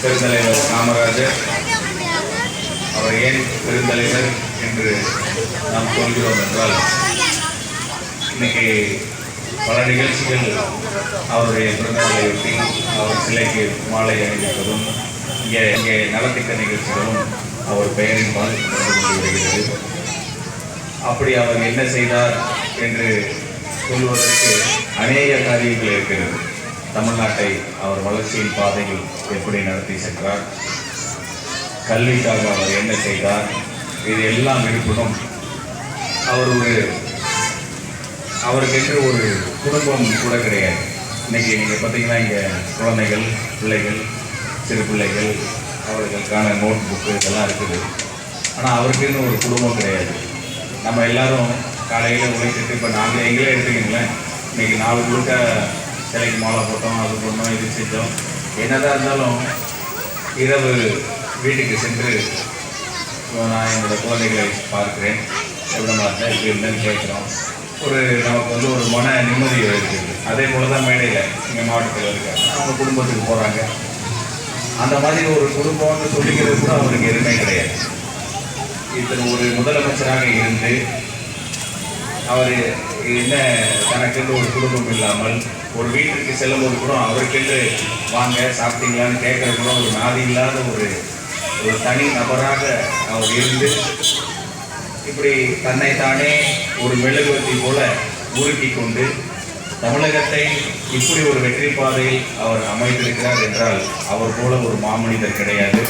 பெருந்தலைவர் காமராஜர் அவர் ஏன் பெருந்தலைவர் என்று நாம் சொல்கிறோம் என்றால், இன்னைக்கு பல நிகழ்ச்சிகள் அவருடைய பிறந்தநாளையொட்டி அவர் சிலைக்கு மாலை அணிவிப்பதும் இங்கே நலத்திட்ட நிகழ்ச்சிகளும் அவர் பெயரின் பால் நடந்து கொண்டு வருகிறது. அப்படி அவர் என்ன செய்தார் என்று சொல்வதற்கு அநேக காரியங்கள் இருக்கிறது. தமிழ்நாட்டை அவர் வளர்ச்சியின் பாதையில் எப்படி நடத்தி சென்றார், கல்விக்காக அவர் என்ன செய்தார், இது எல்லாம் இருப்பினும் அவருக்கென்று ஒரு குடும்பம் கூட கிடையாது. இன்னைக்கு நீங்கள் பார்த்தீங்கன்னா இங்கே குழந்தைகள், பிள்ளைகள், சிறு பிள்ளைகள், அவர்களுக்கான நோட் புக்கு இதெல்லாம் இருக்குது. ஆனால் அவருக்குன்னு ஒரு குடும்பம் கிடையாது. நம்ம எல்லாரும் காலையில் உழைச்சிட்டு, இப்போ நாங்கள் எங்களே எடுத்துக்கிங்களேன், இன்றைக்கி நாலு முழுக்க சிலைக்கு மாலை போட்டோம், அது பண்ணோம், இது செஞ்சோம். என்னதான் இருந்தாலும் இரவு வீட்டுக்கு சென்று நான் என்னோடய குழந்தைகளை பார்க்குறேன், எவ்வளோ இருந்தேன் இப்படி இருந்தேன்னு கேட்குறோம். நமக்கு ஒரு மன நிம்மதி இருக்குது. அதே போல தான் மேடையில் எங்கள் மாவட்டத்தில் இருக்காங்க, அவங்க குடும்பத்துக்கு போகிறாங்க. அந்த மாதிரி ஒரு குடும்பம்னு சொல்லிக்கிறது கூட அவருக்கு எதுவுமே கிடையாது. இத்தனை ஒரு முதலமைச்சராக இருந்து அவர் என்ன தனக்கென்று ஒரு குடும்பம் இல்லாமல் ஒரு வீட்டிற்கு செல்லும்போது கூட அவருக்கென்று வாங்க சாப்பிட்டீங்களான்னு கேட்குற கூட ஒரு நாதி இல்லாத ஒரு தனி நபராக அவர் இருந்து இப்படி தன்னைத்தானே ஒரு மெழுகுவர்த்தி போல உருக்கி கொண்டு தமிழகத்தை இப்படி ஒரு வெற்றி பாதையில் அவர் அமைத்திருக்கிறார் என்றால் அவர் போல ஒரு மாமனிதர் கிடையாது.